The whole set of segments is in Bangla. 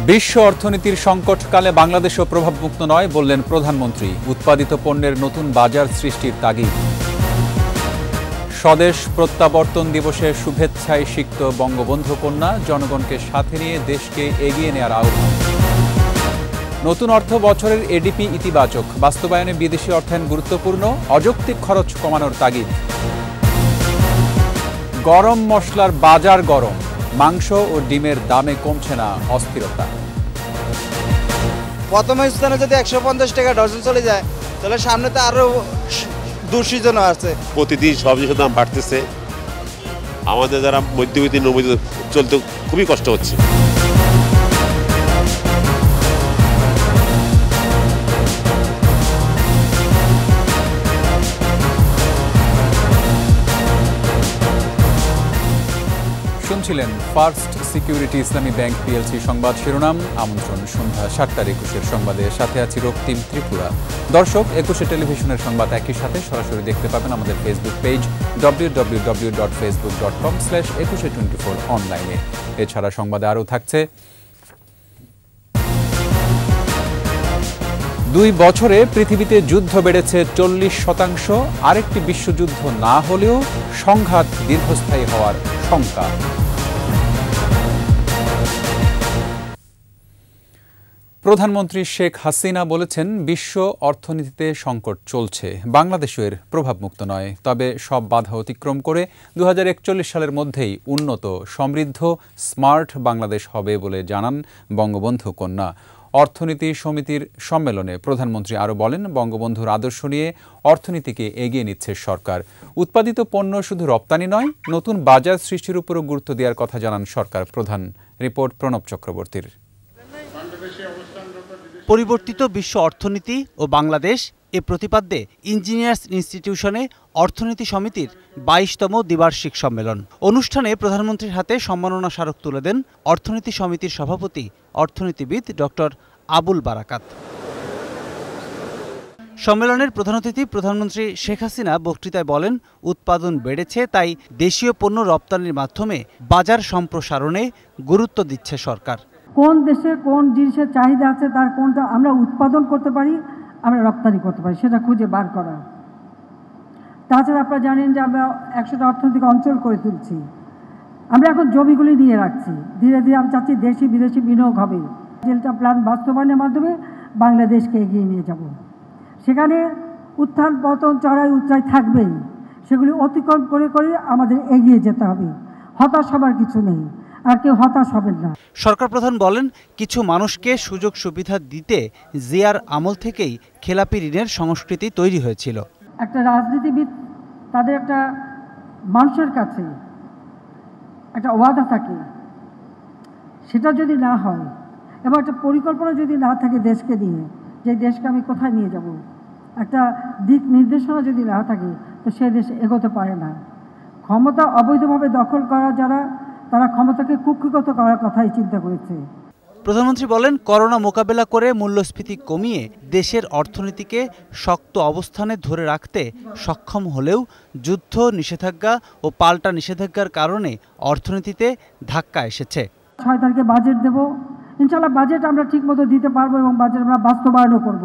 বিশ্ব অর্থনীতির সংকটকালে বাংলাদেশও প্রভাবমুক্ত নয় বললেন প্রধানমন্ত্রী। উৎপাদিত পণ্যের নতুন বাজার সৃষ্টির তাগিদ। স্বদেশ প্রত্যাবর্তন দিবসে শুভেচ্ছায় সিক্ত বঙ্গবন্ধু কন্যা। জনগণকে সাথে নিয়ে দেশকে এগিয়ে নেওয়ার আহ্বান। নতুন অর্থ বছরের এডিপি ইতিবাচক। বাস্তবায়নে বিদেশি অর্থায়ন গুরুত্বপূর্ণ। অযৌক্তিক খরচ কমানোর তাগিদ। গরম মশলার বাজার গরম। মাংস ও ডিমের দামে কমছে না অস্থিরতা। প্রথম স্থানে যদি ১৫০ টাকা ডজন চলে যায় তাহলে সামনে তো আরো দুঃসিজন আছে। প্রতিদিন সবজির দাম বাড়তেছে, আমাদের যারা মধ্যবিত্ত নবীদের চলতে খুবই কষ্ট হচ্ছে। শুনছিলেন ফার্স্ট সিকিউরিটি ইসলামী ব্যাংক পিএলসি সংবাদ শিরোনাম। আমন্ত্রণ সন্ধ্যা ৭:২১ সংবাদে। সাথে আছি রক্তিম ত্রিপুরা। দর্শক, ২১ টেলিভিশনের সংবাদ একই সাথে সরাসরি দেখতে পাবেন আমাদের ফেসবুক পেজ www.facebook.com/2124 অনলাইনে। এছাড়া সংবাদে আরও থাকছে, ২ বছরে পৃথিবীতে যুদ্ধ বেড়েছে ৪০%। আরেকটি বিশ্বযুদ্ধ না হলেও সংঘাত দীর্ঘস্থায়ী হওয়ার শঙ্কা। প্রধানমন্ত্রী শেখ হাসিনা বলেছেন, বিশ্ব অর্থনীতিতে সংকট চলছে, বাংলাদেশও এর প্রভাবমুক্ত নয়। তবে সব বাধা অতিক্রম করে ২০৪১ সালের মধ্যেই উন্নত, সমৃদ্ধ, স্মার্ট বাংলাদেশ হবে বলে জানান বঙ্গবন্ধু কন্যা। অর্থনীতি সমিতির সম্মেলনে প্রধানমন্ত্রী আরও বলেন, বঙ্গবন্ধুর আদর্শ নিয়ে অর্থনীতিকে এগিয়ে নিচ্ছে সরকার। উৎপাদিত পণ্য শুধু রপ্তানি নয়, নতুন বাজার সৃষ্টির উপরও গুরুত্ব দেওয়ার কথা জানান সরকার প্রধান। রিপোর্ট প্রণব চক্রবর্তীর। পরিবর্তিত বিশ্ব অর্থনীতি ও বাংলাদেশ এ প্রতিপাদ্যে ইঞ্জিনিয়ার্স ইনস্টিটিউশনে অর্থনীতি সমিতির ২২তম দ্বিবার্ষিক সম্মেলন অনুষ্ঠানে প্রধানমন্ত্রীর হাতে সম্মাননা স্মারক তুলে দেন অর্থনীতি সমিতির সভাপতি অর্থনীতিবিদ ডক্টর আবুল বারাকাত। সম্মেলনের প্রধান অতিথি প্রধানমন্ত্রী শেখ হাসিনা বক্তৃতায় বলেন, উৎপাদন বেড়েছে, তাই দেশীয় পণ্য রপ্তানির মাধ্যমে বাজার সম্প্রসারণে গুরুত্ব দিচ্ছে সরকার। কোন দেশে কোন জিনিসের চাহিদা আছে, তার কোনটা আমরা উৎপাদন করতে পারি, আমরা রপ্তানি করতে পারি, সেটা খুঁজে বার করা। তাছাড়া আপনারা জানেন যে আমরা ১০০টা অর্থনৈতিক অঞ্চল করে তুলছি। আমরা এখন জমিগুলি নিয়ে রাখছি, ধীরে ধীরে আমি চাচ্ছি দেশি বিদেশি বিনিয়োগ হবে। ডেল্টা প্ল্যান বাস্তবায়নের মাধ্যমে বাংলাদেশকে এগিয়ে নিয়ে যাব। সেখানে উত্থান পতন চড়াই উচ্চাই থাকবেই, সেগুলি অতিক্রম করে করে আমাদের এগিয়ে যেতে হবে। হতাশ হবার কিছু নেই, আর কেউ হতাশ হবেন না। সরকার প্রধান বলেন, কিছু মানুষকে সুযোগ সুবিধা দিতে জিয়ার আমল থেকেই খেলাপি ঋণের সংস্কৃতি তৈরি হয়েছিল। একটা রাজনীতিবিদ, তাদের একটা মানুষের কাছে একটা ওয়াদা থাকে, সেটা যদি না হয় এবং একটা পরিকল্পনা যদি না থাকে দেশকে নিয়ে, যে দেশকে আমি কোথায় নিয়ে যাব, একটা দিক নির্দেশনা যদি না থাকে, তো সে দেশ এগোতে পারে না। ক্ষমতা অবৈধভাবে দখল করা যারা, তারা ক্ষমতাকে কুক্ষিগত করার কথাই চিন্তা করেছে। প্রধানমন্ত্রী বলেন, করোনা মোকাবেলা করে মূল্যস্ফীতি কমিয়ে দেশের অর্থনীতিকে শক্ত অবস্থানে ধরে রাখতে সক্ষম হলেও যুদ্ধ, নিষেধাজ্ঞা ও পাল্টা নিষেধাজ্ঞার কারণে অর্থনীতিতে ধাক্কা এসেছে। ৬ তারিখে বাজেট দেব, ইনশাআল্লাহ বাজেট আমরা ঠিকমতো দিতে পারবো এবং বাজেট আমরা বাস্তবায়নও করব।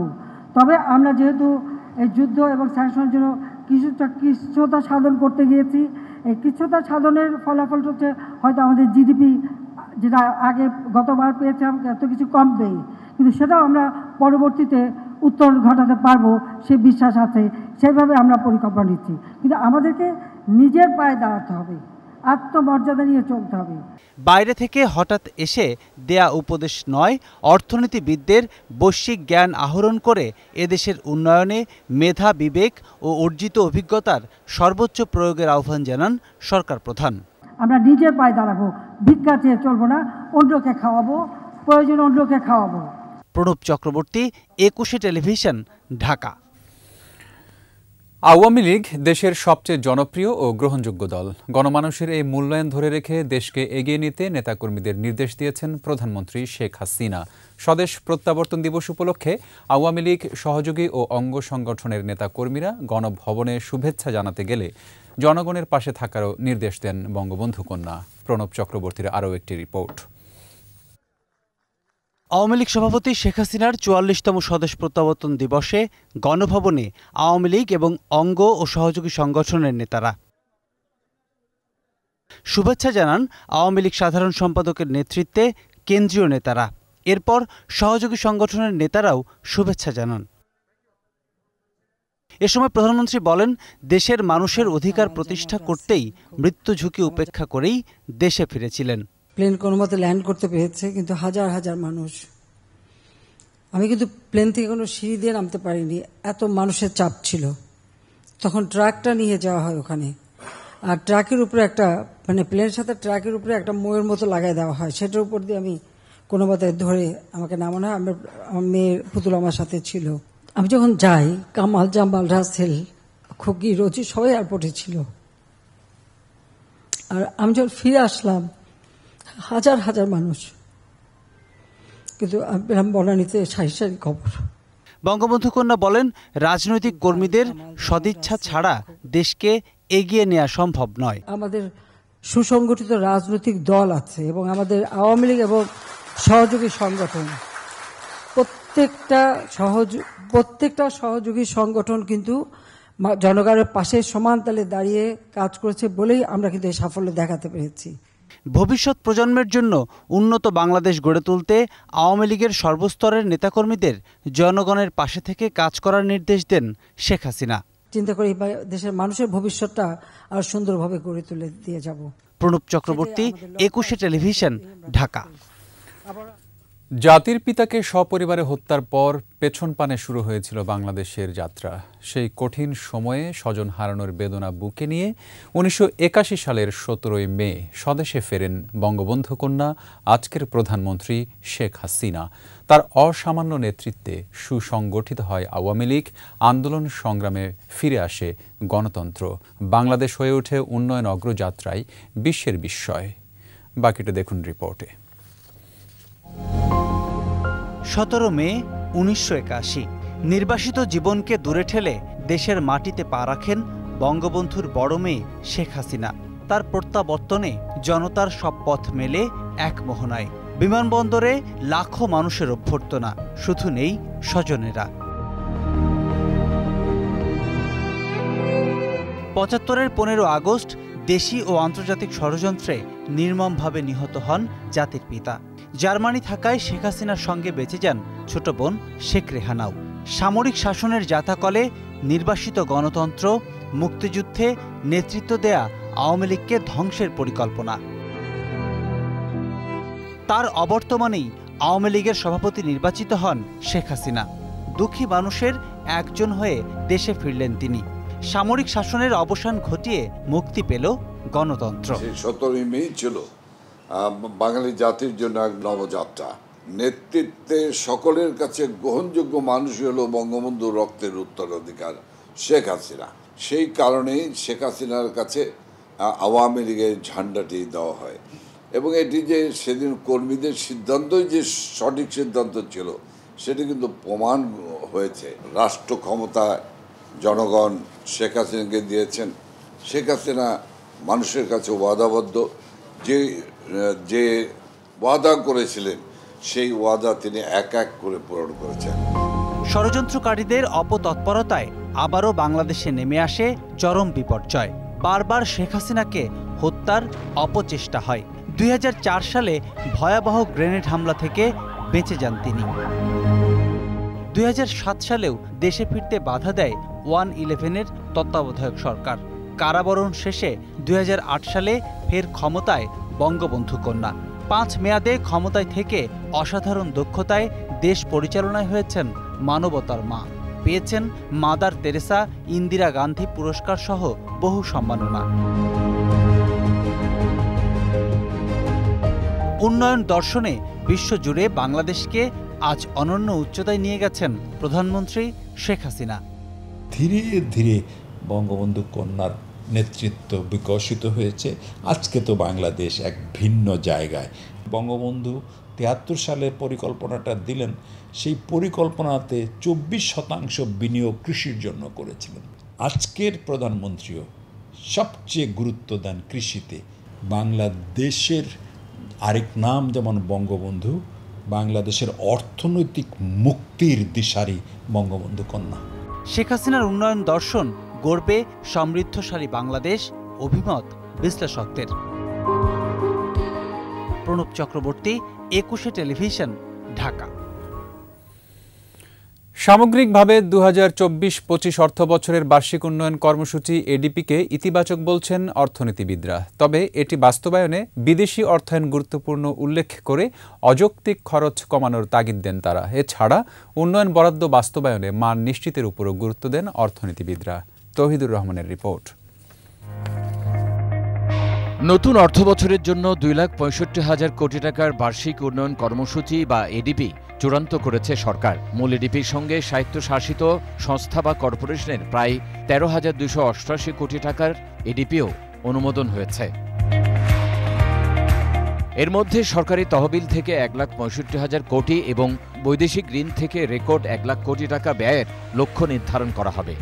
তবে আমরা যেহেতু এই যুদ্ধ এবং স্যাংশনের জন্য কিছুটা সাধন করতে গিয়েছি, এই কিছুটা সাধনের ফলাফল হচ্ছে হয়তো আমাদের জিডিপি যেটা আগে গতবার পেয়েছিলাম এত কিছু কমবে, কিন্তু সেটাও আমরা পরবর্তীতে উত্তরণ ঘটাতে পারবো সে বিশ্বাস আছে। সেইভাবে আমরা পরিকল্পনা নিচ্ছি, কিন্তু আমাদেরকে নিজের পায়ে দাঁড়াতে হবে, আত্মমর্যাদা নিয়ে চলতে হবে। বাইরে থেকে হঠাৎ এসে দেয়া উপদেশ নয়, অর্থনীতিবিদদের বৈশ্বিক জ্ঞান আহরণ করে এদেশের উন্নয়নে মেধা, বিবেক ও অর্জিত অভিজ্ঞতার সর্বোচ্চ প্রয়োগের আহ্বান জানান সরকার প্রধান। আমরা নিজের পায়ে দাঁড়াবো, ভিক্ষা চেয়ে চলবো না, অন্যকে খাওয়াবো, প্রয়োজন অন্যকে খাওয়াবো। প্রণব চক্রবর্তী, ২১ টেলিভিশন, ঢাকা। আওয়ামী লীগ দেশের সবচেয়ে জনপ্রিয় ও গ্রহণযোগ্য দল। গণমানুষের এই মূল্যায়ন ধরে রেখে দেশকে এগিয়ে নিতে নেতাকর্মীদের নির্দেশ দিয়েছেন প্রধানমন্ত্রী শেখ হাসিনা। স্বদেশ প্রত্যাবর্তন দিবস উপলক্ষে আওয়ামী লীগ সহযোগী ও অঙ্গ সংগঠনের নেতাকর্মীরা গণভবনে শুভেচ্ছা জানাতে গেলে জনগণের পাশে থাকারও নির্দেশ দেন বঙ্গবন্ধু কন্যা। প্রণব চক্রবর্তীর আরও একটি রিপোর্ট। আওয়ামী লীগ সভাপতি শেখ হাসিনার ৪৪তম স্বদেশ প্রত্যাবর্তন দিবসে গণভবনে আওয়ামী লীগ এবং অঙ্গ ও সহযোগী সংগঠনের নেতারা শুভেচ্ছা জানান আওয়ামী লীগ সাধারণ সম্পাদকের নেতৃত্বে কেন্দ্রীয় নেতারা। এরপর সহযোগী সংগঠনের নেতারাও শুভেচ্ছা জানান। এ সময় প্রধানমন্ত্রী বলেন, দেশের মানুষের অধিকার প্রতিষ্ঠা করতেই মৃত্যু ঝুঁকি উপেক্ষা করেই দেশে ফিরেছিলেন। প্লেন কোনো মতে ল্যান্ড করতে পেরেছে, কিন্তু হাজার হাজার মানুষ। আমি কিন্তু প্লেন থেকে কোনো সিঁড়ি দিয়ে নামতে পারিনি, এত মানুষের চাপ ছিল। তখন ট্রাকটা নিয়ে যাওয়া হয় ওখানে, আর ট্রাকের উপরে একটা প্লেনের সাথে ট্রাকের উপরে একটা ময়ের মতো লাগাই দেওয়া হয়, সেটার উপর দিয়ে আমি কোনো মতে ধরে আমাকে নামানো হয়। আমার মেয়ের পুতুল আমার সাথে ছিল। আমি যখন যাই, কামাল, জামাল, রাসেল, খুকি, রোজি সবাই এয়ারপোর্টে ছিল। আর আমি যখন ফিরে আসলাম, হাজার হাজার মানুষ, কিন্তু বনানীতে সারি সারি খবর। বঙ্গবন্ধু কন্যা বলেন, রাজনৈতিক কর্মীদের সদিচ্ছা ছাড়া দেশকে এগিয়ে নেওয়া সম্ভব নয়। আমাদের সুসংগঠিত রাজনৈতিক দল আছে এবং আমাদের আওয়ামী লীগ এবং সহযোগী সংগঠন, প্রত্যেকটা সহযোগী সংগঠন কিন্তু জনগণের পাশে সমান তালে দাঁড়িয়ে কাজ করেছে বলেই আমরা কিন্তু এই সাফল্য দেখাতে পেরেছি। ভবিষ্যৎ প্রজন্মের জন্য উন্নত বাংলাদেশ গড়ে তুলতে আওয়ামী লীগের সর্বস্তরের নেতাকর্মীদের জনগণের পাশে থেকে কাজ করার নির্দেশ দেন শেখ হাসিনা। চিন্তা করি দেশের মানুষের ভবিষ্যৎটা আর সুন্দরভাবে গড়ে তুলে দিয়ে যাব। প্রণব চক্রবর্তী, ২১শে টেলিভিশন, ঢাকা। জাতির পিতাকে সপরিবারে হত্যার পর পেছন পানে শুরু হয়েছিল বাংলাদেশের যাত্রা। সেই কঠিন সময়ে স্বজন হারানোর বেদনা বুকে নিয়ে ১৯৮১ সালের ১৭ই মে স্বদেশে ফেরেন বঙ্গবন্ধু কন্যা, আজকের প্রধানমন্ত্রী শেখ হাসিনা। তার অসামান্য নেতৃত্বে সুসংগঠিত হয় আওয়ামী লীগ, আন্দোলন সংগ্রামে ফিরে আসে গণতন্ত্র, বাংলাদেশ হয়ে ওঠে উন্নয়ন অগ্রযাত্রায় বিশ্বের বিস্ময়। বাকিটা দেখুন রিপোর্টে। ১৭ মে ১৯৮১, নির্বাসিত জীবনকে দূরে ঠেলে দেশের মাটিতে পা রাখেন বঙ্গবন্ধুর বড় মেয়ে শেখ হাসিনা। তার প্রত্যাবর্তনে জনতার সব পথ মেলে এক মোহনায়। বিমানবন্দরে লাখো মানুষের অভ্যর্থনা, শুধু নেই স্বজনেরা। ৭৫-এর ১৫ আগস্ট দেশি ও আন্তর্জাতিক ষড়যন্ত্রে নির্মমভাবে নিহত হন জাতির পিতা। জার্মানি থাকায় শেখ হাসিনার সঙ্গে বেঁচে যান ছোট বোন শেখ রেহানাও। সামরিক শাসনের জাতাকলে নির্বাসিত গণতন্ত্র, মুক্তিযুদ্ধে নেতৃত্ব দেয়া আওয়ামী লীগকে ধ্বংসের পরিকল্পনা। তার অবর্তমানেই আওয়ামী লীগের সভাপতি নির্বাচিত হন শেখ হাসিনা। দুঃখী মানুষের একজন হয়ে দেশে ফিরলেন তিনি। সামরিক শাসনের অবসান ঘটিয়ে মুক্তি পেল গণতন্ত্র। ১৭ই মে ছিল বাঙালি জাতির জন্য এক নবযাত্রা। নেতৃত্বে সকলের কাছে গ্রহণযোগ্য মানুষই হলো বঙ্গবন্ধুর রক্তের উত্তরাধিকার শেখ হাসিনা। সেই কারণেই শেখ হাসিনার কাছে আওয়ামী লীগের ঝান্ডাটি দেওয়া হয় এবং এটি যে সেদিন কর্মীদের সিদ্ধান্তই যে সঠিক সিদ্ধান্ত ছিল সেটি কিন্তু প্রমাণ হয়েছে। রাষ্ট্র ক্ষমতা জনগণ শেখ হাসিনাকে দিয়েছেন। শেখ হাসিনা মানুষের কাছে ওয়াদাবদ্ধ, যে ওয়াদা করেছিলেন সেই ওয়াদা তিনি এক এক করে পূরণ করেছেন। ষড়যন্ত্রকারীদের অপতৎপরতায় আবারও বাংলাদেশে নেমে আসে চরম বিপর্যয়। বারবার শেখ হাসিনাকে হত্যার অপচেষ্টা হয়। ২০০৪ সালে ভয়াবহ গ্রেনেড হামলা থেকে বেঁচে যান তিনি। ২০০৭ সালেও দেশে ফিরতে বাধা দেয় 1-11-এর তত্ত্বাবধায়ক সরকার। কারাবরণ শেষে ২০০৮ সালে ফের ক্ষমতায় বঙ্গবন্ধু কন্যা। 5 মেয়াদে ক্ষমতায় থেকে অসাধারণ দক্ষতায় দেশ পরিচালনায় হয়েছেন মানবতার মা। পেয়েছেন মাদার তেরেসা, ইন্দিরা গান্ধী পুরস্কার সহ বহু সম্মাননা। উন্নয়ন দর্শনে বিশ্বজুড়ে বাংলাদেশকে আজ অনন্য উচ্চতায় নিয়ে গেছেন প্রধানমন্ত্রী শেখ হাসিনা। ধীরে ধীরে বঙ্গবন্ধু কন্যার নেতৃত্ব বিকশিত হয়েছে। আজকে তো বাংলাদেশ এক ভিন্ন জায়গায়। বঙ্গবন্ধু ৭৩ সালে পরিকল্পনাটা দিলেন, সেই পরিকল্পনাতে ২৪% বিনিয়োগ কৃষির জন্য করেছিলেন। আজকের প্রধানমন্ত্রীও সবচেয়ে গুরুত্ব দেন কৃষিতে। বাংলাদেশের আরেক নাম যেমন বঙ্গবন্ধু, বাংলাদেশের অর্থনৈতিক মুক্তির দিশারি বঙ্গবন্ধু কন্যা। শেখ হাসিনার উন্নয়ন দর্শন গড়বে সমৃদ্ধশালী বাংলাদেশ, অভিমত বিশ্লেষকদের। প্রণব চক্রবর্তী, 21 টেলিভিশন, ঢাকা। সামগ্রিকভাবে 2024-25 অর্থবছরের বার্ষিক উন্নয়ন কর্মসূচি এডিপিকে ইতিবাচক বলছেন অর্থনীতিবিদরা। তবে এটি বাস্তবায়নে বিদেশি অর্থায়ন গুরুত্বপূর্ণ উল্লেখ করে অযৌক্তিক খরচ কমানোর তাগিদ দেন তারা। এছাড়া উন্নয়ন বরাদ্দ বাস্তবায়নে মান নিশ্চিতের উপরও গুরুত্ব দেন অর্থনীতিবিদরা। তৌহিদুর রহমানের রিপোর্ট। নতুন অর্থবছরের জন্য 2,65,000 কোটি টাকার বার্ষিক উন্নয়ন কর্মসূচি বা এডিপি চূড়ান্ত করেছে সরকার। মূল এডিপির সঙ্গে স্বায়ত্তশাসিত সংস্থা বা কর্পোরেশনের প্রায় 13,288 কোটি টাকার এডিপিও অনুমোদন হয়েছে। এর মধ্যে সরকারি তহবিল থেকে 1,65,000 কোটি এবং বৈদেশিক ঋণ থেকে রেকর্ড 1 লাখ কোটি টাকা ব্যয়ের লক্ষ্য নির্ধারণ করা হবে।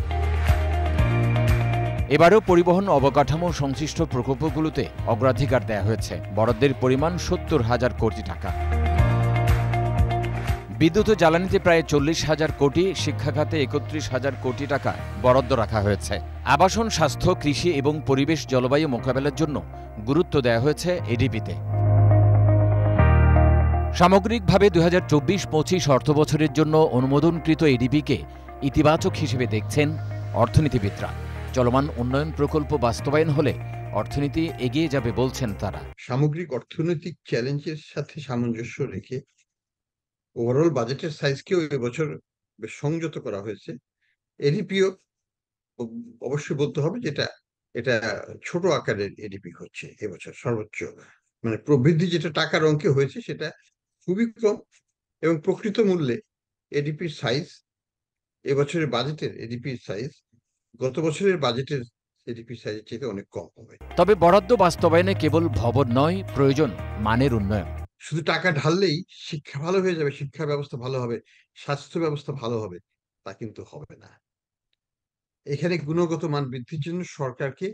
এবারেও পরিবহন অবকাঠামো সংশ্লিষ্ট প্রকল্পগুলোতে অগ্রাধিকার দেওয়া হয়েছে। বরাদ্দের পরিমাণ 70,000 কোটি টাকা। বিদ্যুৎ ও জ্বালানিতে প্রায় 40,000 কোটি, শিক্ষা খাতে 31,000 কোটি টাকা বরাদ্দ রাখা হয়েছে। আবাসন, স্বাস্থ্য, কৃষি এবং পরিবেশ জলবায়ু মোকাবেলার জন্য গুরুত্ব দেওয়া হয়েছে এডিপিতে। সামগ্রিকভাবে 2024-25 অর্থবছরের জন্য অনুমোদনকৃত এডিপিকে ইতিবাচক হিসেবে দেখছেন অর্থনীতিবিদরা। চলমান উন্নয়ন প্রকল্প বাস্তবায়ন হলে অর্থনীতি এগিয়ে যাবে বলছেন তারা। সামগ্রিক অর্থনৈতিক চ্যালেঞ্জের সাথে সামঞ্জস্য রেখে ওভারঅল বাজেটের সাইজকেও এবছর বেশ সংযত করা হয়েছে। এডিপিও অবশ্যই বলতে হবে যেটা এটা ছোট আকারের এডিপি হচ্ছে এবছর সর্বোচ্চ, মানে প্রবৃদ্ধি যেটা টাকার অঙ্কে হয়েছে সেটা খুবই কম এবং প্রকৃত মূল্যে এডিপির সাইজ এবছরের বাজেটের এডিপির সাইজ গত বছরের বাজেটের এডিপি সাইজের চেয়ে অনেক কম হবে। তবে বরাদ্দ বাস্তবায়নে কেবল ভবন নয়, প্রয়োজন মানের উন্নয়ন। শুধু টাকা ঢাললেই শিক্ষা ভালো হয়ে যাবে, শিক্ষা ব্যবস্থা ভালো হবে, স্বাস্থ্য ব্যবস্থা ভালো হবে, তা কিন্তু হবে না। এখানে গুণগত মান বৃদ্ধির জন্য সরকারকে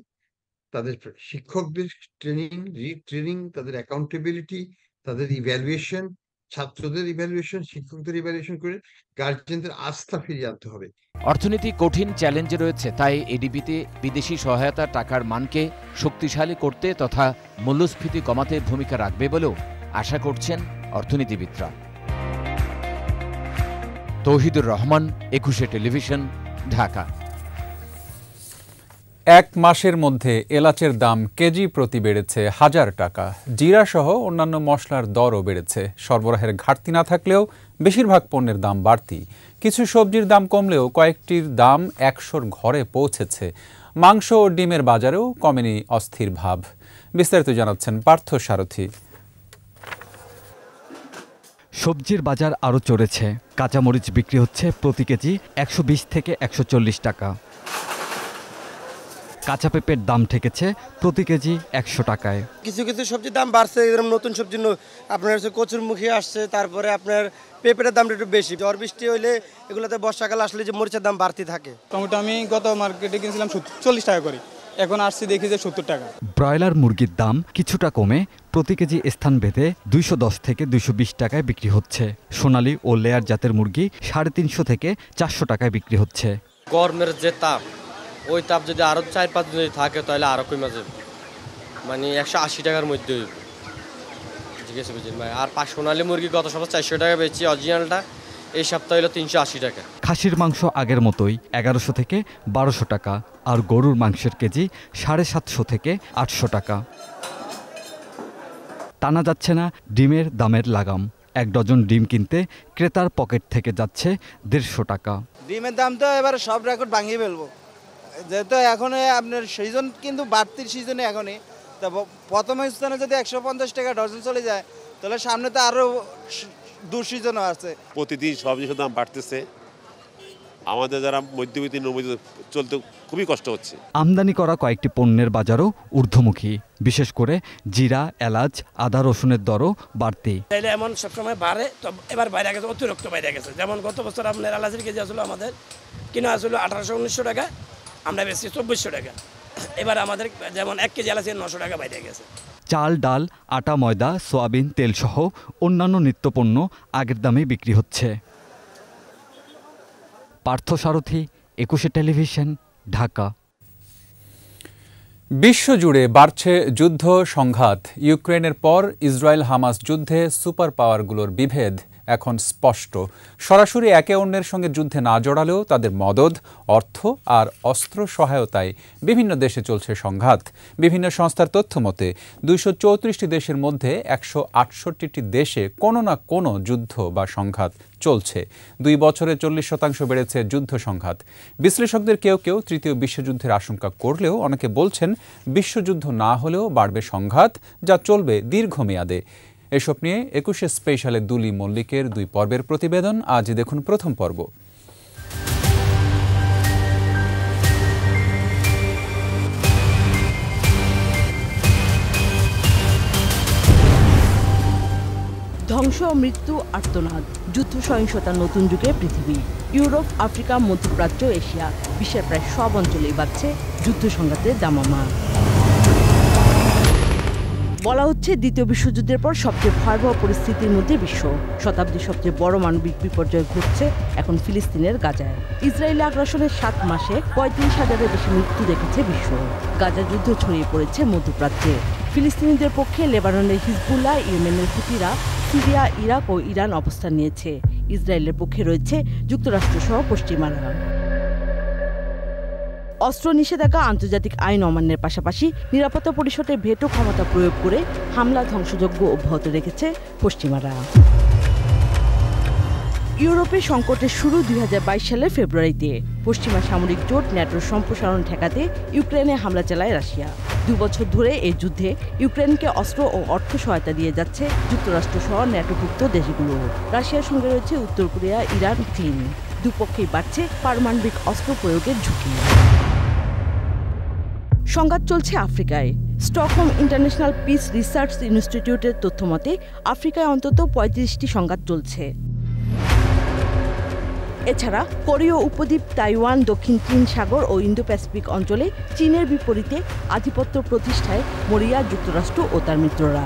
তাদের শিক্ষকদের ট্রেনিং, তাদের অ্যাকাউন্টেবিলিটি, তাদের ইভ্যালুয়েশন, ছাত্রদের ইভ্যালুয়েশন, শিক্ষকদের ইভ্যালুয়েশন করে গার্জিয়ানদের আস্থা ফিরিয়ে আনতে হবে। অর্থনীতি কঠিন চ্যালেঞ্জে রয়েছে, তাই এডিপিতে বিদেশি সহায়তা টাকার মানকে শক্তিশালী করতে তথা মূল্যস্ফীতি কমাতে ভূমিকা রাখবে বলেও আশা করছেন অর্থনীতিবিদরা। তৌহিদুর রহমান, 21 টেলিভিশন, ঢাকা। এক মাসের মধ্যে এলাচের দাম কেজি প্রতি বেড়েছে 1000 টাকা। জিরা সহ অন্যান্য মশলার দরও বেড়েছে। সরবরাহের ঘাটতি না থাকলেও বেশিরভাগ পণ্যের দাম বাড়তি। কিছু সবজির দাম কমলেও কয়েকটির দাম 100-র ঘরে পৌঁছেছে। মাংস ও ডিমের বাজারেও কমেনি অস্থির ভাব। বিস্তারিত জানাচ্ছেন পার্থ সারথী। সবজির বাজার আরও চড়েছে। কাঁচামরিচ বিক্রি হচ্ছে প্রতি কেজি 120 থেকে 140 টাকা। কাঁচা পেঁপের দাম ঠেকেছে প্রতি কেজি 100 টাকায়। কিছু কিছু সবজির দাম বাড়ছে, এরকম নতুন সবজি আপনার হচ্ছে কচুরমুখী আসছে, তারপরে আপনার পেঁপের দামটা একটু বেশি। ঝড় বৃষ্টি হইলে এগুলোতে বর্ষাকাল আসলে যে মরিচের দাম বাড়তি থাকে। টমেটো আমি গত মার্কেটে কিনছিলাম 40 টাকা করে, এখন আসছি দেখি যে 70 টাকা। ব্রয়লার মুরগির দাম কিছুটা কমে প্রতি কেজি স্থান ভেদে 210 থেকে 220 টাকায় বিক্রি হচ্ছে। সোনালী ও লেয়ার জাতের মুরগি 350 থেকে 400 টাকায় বিক্রি হচ্ছে। গরমের যে তাপ, ওই তাপ যদি আরো 4-5 দিন থাকে তাহলে আরো কমে যাবে, মানে 180 টাকার মধ্যে হইব। ঠিক আছে বুঝলেন ভাই। আর সোনালী মুরগি গত সপ্তাহে 400 টাকা বেচি, অরিজিনালটা এই সপ্তাহে হলো 380 টাকা। খাসির মাংস আগের মতোই 1100 থেকে 1200 টাকা, আর গরুর মাংসের কেজি 750 থেকে 800 টাকা। টানা যাচ্ছে না ডিমের দামের লাগাম। 1 ডজন ডিম কিনতে ক্রেতার পকেট থেকে যাচ্ছে 150 টাকা। ডিমের দাম তো এবার সব রেকর্ড ভাঙিয়ে ফেলবো, যেহেতু এখন আপনার সিজন কিন্তু বাড়তির সিজনে এখনই তো প্রথম স্থানে যদি 150 টাকা ডজন চলে যায়, তাহলে সামনে তো আরও দুঃসিজনও আছে। প্রতিদিন সবজির দাম বাড়তেছে, আমাদের যারা মধ্যবিত্ত চলতে খুবই কষ্ট হচ্ছে। আমদানি করা কয়েকটি পণ্যের বাজারও ঊর্ধ্বমুখী, বিশেষ করে জিরা, এলাচ, আদা, রসুনের দরও বাড়তি। এমন সবসময় বাড়ে, তো এবার বাইরে গেছে, অতিরিক্ত বাইরে গেছে। যেমন গত বছর আপনার এলাচের কেজি আসলে আমাদের কিনা আসলে 1800-1900 টাকা, আমরা বেশি 2400 টাকা। এবার আমাদের যেমন 1 কেজি এলাচের 900 টাকা বাইরে গেছে। চাল, ডাল, আটা, ময়দা, সোয়াবিন, তেলসহ অন্যান্য নিত্যপণ্য আগের দামে বিক্রি হচ্ছে। পার্থ সারথী, 21 টেলিভিশন, ঢাকা। বিশ্বজুড়ে বাড়ছে যুদ্ধ সংঘাত। ইউক্রেনের পর ইসরায়েল হামাস যুদ্ধে সুপার পাওয়ারগুলোর বিভেদ এখন স্পষ্ট। সরাসরি একে অন্যের সঙ্গে যুদ্ধে না জড়ালেও তাদের মদদ, অর্থ আর অস্ত্র সহায়তায় বিভিন্ন দেশে চলছে সংঘাত। বিভিন্ন সংস্থার তথ্য মতে 234টি দেশের মধ্যে 168টি দেশে কোনো না কোনো যুদ্ধ বা সংঘাত চলছে। 2 বছরে 40% বেড়েছে যুদ্ধ সংঘাত। বিশ্লেষকদের কেউ কেউ তৃতীয় বিশ্বযুদ্ধের আশঙ্কা করলেও অনেকে বলছেন বিশ্বযুদ্ধ না হলেও বাড়বে সংঘাত, যা চলবে দীর্ঘমেয়াদে। এসব নিয়ে 21 স্পেশালে দুলি মল্লিকের 2 পর্বের প্রতিবেদন। আজ দেখুন প্রথম পর্ব। ধ্বংস, মৃত্যু, আর্তনাদ, যুদ্ধ সহিংসতার নতুন যুগে পৃথিবী। ইউরোপ, আফ্রিকা, মধ্যপ্রাচ্য, এশিয়া, বিশ্বের প্রায় সব অঞ্চলেই বাড়ছে যুদ্ধ সংঘাতের দামামা। বলা হচ্ছে দ্বিতীয় বিশ্বযুদ্ধের পর সবচেয়ে ভয়াবহ পরিস্থিতির মধ্যে বিশ্ব। শতাব্দীর সবচেয়ে বড় মানবিক বিপর্যয় ঘটছে এখন ফিলিস্তিনের গাজায়। ইসরায়েলি আগ্রাসনের 7 মাসে 35,000-এর বেশি মৃত্যু দেখেছে বিশ্ব। গাজা যুদ্ধ ছড়িয়ে পড়েছে মধ্যপ্রাচ্যে। ফিলিস্তিনিদের পক্ষে লেবাননের হিজবুল্লাহ, ইয়েমেনের হুতিরা, সিরিয়া, ইরাক ও ইরান অবস্থান নিয়েছে। ইসরায়েলের পক্ষে রয়েছে যুক্তরাষ্ট্র সহ পশ্চিমারা। অস্ত্র নিষেধাজ্ঞা, আন্তর্জাতিক আইন অমান্যের পাশাপাশি নিরাপত্তা পরিষদের ভেটো ক্ষমতা প্রয়োগ করে হামলা, ধ্বংসযজ্ঞ অব্যাহত রেখেছে পশ্চিমারা। ইউরোপের সংকটের শুরু 2022 সালের ফেব্রুয়ারিতে। পশ্চিমা সামরিক জোট ন্যাটোর সম্প্রসারণ ঠেকাতে ইউক্রেনে হামলা চালায় রাশিয়া। 2 বছর ধরে এই যুদ্ধে ইউক্রেনকে অস্ত্র ও অর্থ সহায়তা দিয়ে যাচ্ছে যুক্তরাষ্ট্র সহ ন্যাটোভুক্ত দেশগুলো। রাশিয়ার সঙ্গে রয়েছে উত্তর কোরিয়া, ইরান, চীন। দুপক্ষেই বাড়ছে পারমাণবিক অস্ত্র প্রয়োগের ঝুঁকি। সংঘাত চলছে আফ্রিকায়। স্টকহোম ইন্টারন্যাশনাল পিস রিসার্চ ইনস্টিটিউটের তথ্যমতে আফ্রিকায় অন্তত 35টি সংঘাত চলছে। এছাড়া কোরীয় উপদ্বীপ, তাইওয়ান, দক্ষিণ চীন সাগর ও ইন্দো প্যাসিফিক অঞ্চলে চীনের বিপরীতে আধিপত্য প্রতিষ্ঠায় মরিয়া যুক্তরাষ্ট্র ও তার মিত্ররা।